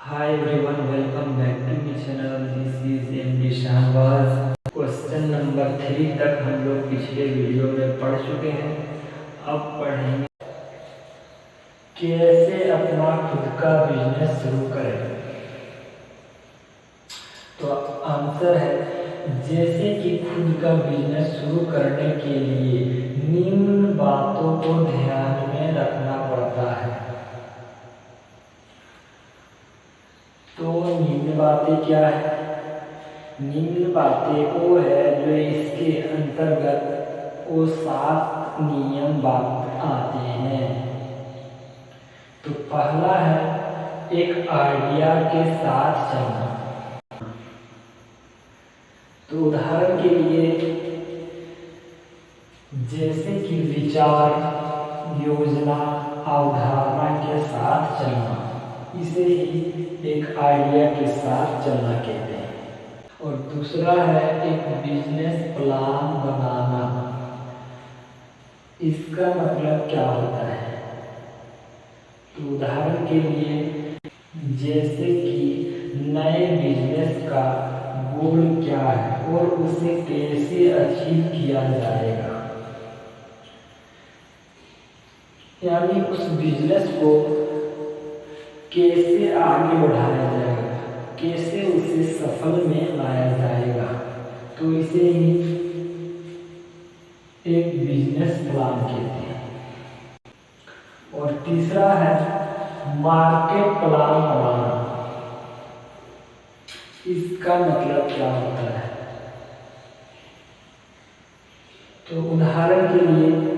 Hi everyone, welcome back to my channel. This is MD Shahbaz. Question number 3 तक हम लोग पिछले video में पढ़ चुके हैं। अब पढ़ेंगे कैसे अपना खुद का बिजनेस शुरू करें। तो आंसर है, जैसे कि खुद का बिजनेस शुरू करने के लिए निम्न बातों को ध्यान में रखना पड़ता है। तो निम्न बातें क्या है? निम्न बातें वो है जो इसके अंतर्गत वो 7 नियम बात आते हैं। तो पहला है एक आइडिया के साथ चलना। तो उदाहरण के लिए जैसे कि विचार, योजना, अवधारणा के साथ चलना, इसे ही एक आइडिया के साथ चलना कहते हैं। और दूसरा है एक बिजनेस प्लान बनाना। इसका मतलब क्या होता है? तो उदाहरण के लिए जैसे कि नए बिजनेस का गोल क्या है और उसे कैसे अचीव किया जाएगा, यानी उस बिजनेस को कैसे आगे बढ़ाया जाएगा, कैसे उसे सफल में लाया जाएगा। तो इसे ही एक बिजनेस प्लान कहते हैं। और तीसरा है मार्केट प्लान बनाना। इसका मतलब क्या होता है? तो उदाहरण के लिए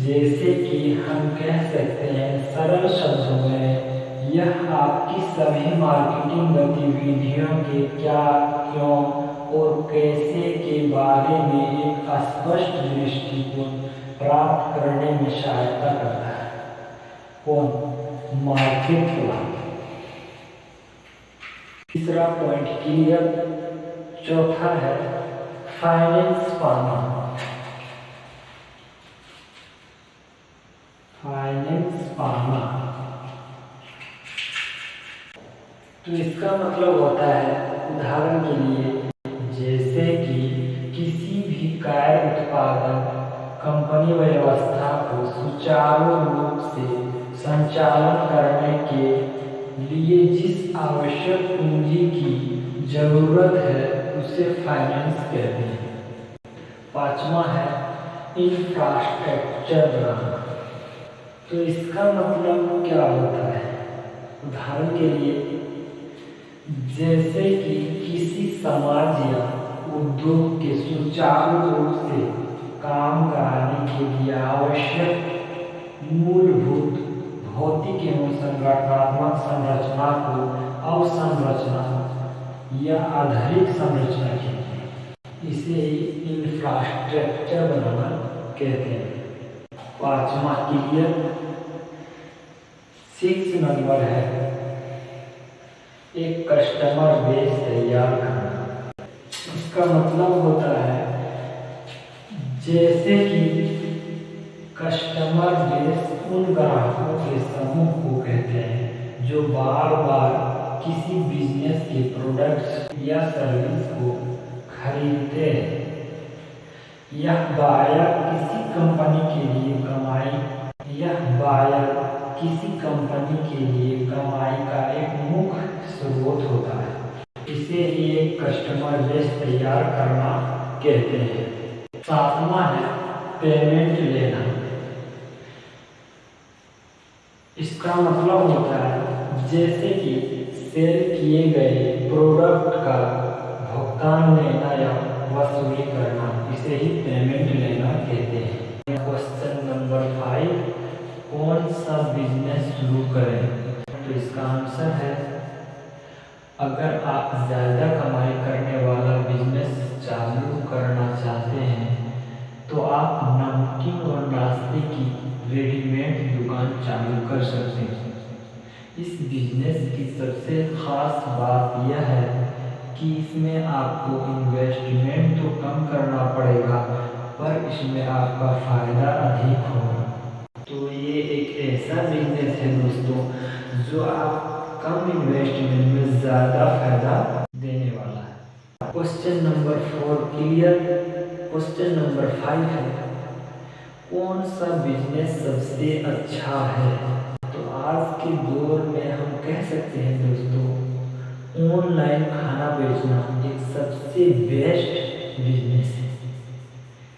जैसे कि हम कह सकते हैं सरल शब्दों में, यह आपकी सभी मार्केटिंग गतिविधियों के क्या, क्यों और कैसे के बारे में एक स्पष्ट दृष्टिकोण प्राप्त करने में सहायता करता है। कौन? Market plan. तीसरा पॉइंट क्लियर। चौथा है फाइनेंस पाना। फाइनेंस पाना तो इसका मतलब होता है, उदाहरण के लिए जैसे कि किसी भी कार्य उत्पादन कंपनी व्यवस्था को सुचारू रूप से संचालन करने के लिए जिस आवश्यक पूंजी की जरूरत है उसे फाइनेंस कहते हैं। पांचवा है इंफ्रास्ट्रक्चर बनाना। तो इसका मतलब क्या होता है? उदाहरण के लिए जैसे कि किसी समाज या उद्योग के सुचारू रूप से काम कराने के लिए आवश्यक मूलभूत भौतिक एवं संगठनात्मक संरचना को अवसंरचना या आधारिक संरचना कहते हैं। इसे इंफ्रास्ट्रक्चर बनाना कहते हैं। पांचवा क्लियर। 6 नंबर है एक कस्टमर बेस तैयार करना। इसका मतलब होता है जैसे कि कस्टमर बेस उन ग्राहकों के समूह को कहते हैं जो बार बार किसी बिजनेस के प्रोडक्ट्स या सर्विस को खरीदते हैं। यह बायर किसी कंपनी के लिए कमाई का एक मुख्य स्रोत होता है। इसे ही एक कस्टमर बेस तैयार करना कहते हैं। सातवां है पेमेंट लेना। इसका मतलब होता है जैसे कि सेल किए गए प्रोडक्ट का भुगतान लेना या वसूली करना, इसे ही पेमेंट लेना कहते हैं। क्वेश्चन नंबर 5, कौन सा बिजनेस शुरू करें? तो इसका आंसर है, अगर आप ज़्यादा कमाई करने वाला बिजनेस चालू करना चाहते हैं तो आप नमकीन और नाश्ते की रेडीमेड दुकान चालू कर सकते हैं। इस बिजनेस की सबसे खास बात यह है कि इसमें आपको इन्वेस्टमेंट तो कम करना पड़ेगा, पर इसमें आपका फायदा अधिक होगा। तो ये एक ऐसा बिजनेस है दोस्तों जो आप कम इन्वेस्टमेंट में ज़्यादा फायदा देने वाला है। Question number 4 clear. Question number 5 है, कौन सा बिजनेस सबसे अच्छा है? तो आज के दौर में हम कह सकते हैं दोस्तों, ऑनलाइन खाना बेचना एक सबसे बेस्ट बिजनेस है,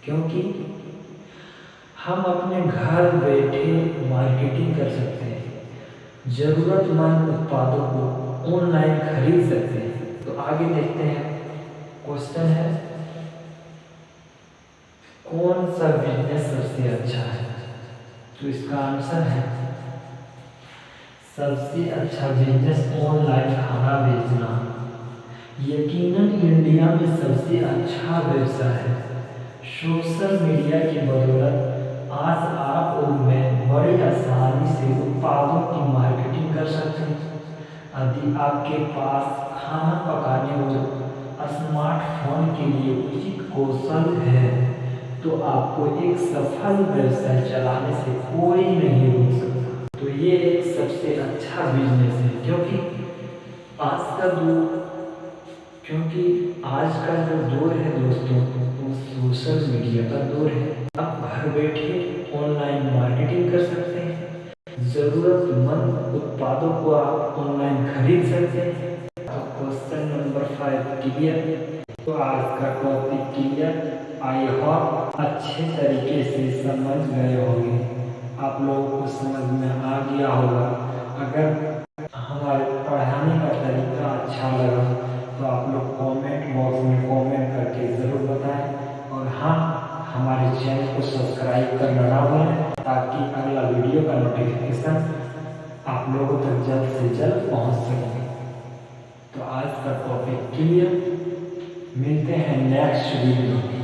क्योंकि हम अपने घर बैठे मार्केटिंग कर सकते हैं, ज़रूरतमंद उत्पादों को ऑनलाइन खरीद सकते हैं। तो आगे देखते हैं। क्वेश्चन है, कौन सा बिजनेस सबसे अच्छा है? तो इसका आंसर है, सबसे अच्छा बिजनेस ऑनलाइन खाना बेचना यकीनन इंडिया में सबसे अच्छा व्यवसाय है। सोशल मीडिया की बदौलत आज आप और मैं बड़ी आसानी से उत्पादों की मार्केटिंग कर सकते हैं। यदि आपके पास खाना पकाने और स्मार्टफोन के लिए उचित कौशल है तो आपको एक सफल व्यवसाय चलाने से कोई नहीं रोक सकता। तो ये एक सबसे अच्छा बिजनेस है, क्योंकि आज का जो दौर है दोस्तों, वो सोशल मीडिया का दौर है। आप घर बैठे ऑनलाइन मार्केटिंग कर सकते हैं, ज़रूरतमंद उत्पादों को आप ऑनलाइन खरीद सकते हैं। तो क्वेश्चन नंबर 5 क्लियर। तो आज का टॉपिक क्लियर, आई होप अच्छे तरीके से समझ गए होंगे, आप लोगों को समझ में आ गया होगा। अगर हमारे पढ़ाने का तरीका अच्छा लगा तो आप लोग कमेंट बॉक्स में कमेंट करके ज़रूर बताएं, और हाँ, हमारे चैनल को सब्सक्राइब करना ना भूलें, ताकि अगला वीडियो का नोटिफिकेशन आप लोगों तक जल्द से जल्द पहुंच सके। तो आज का टॉपिक क्लियर, मिलते हैं नेक्स्ट वीडियो में।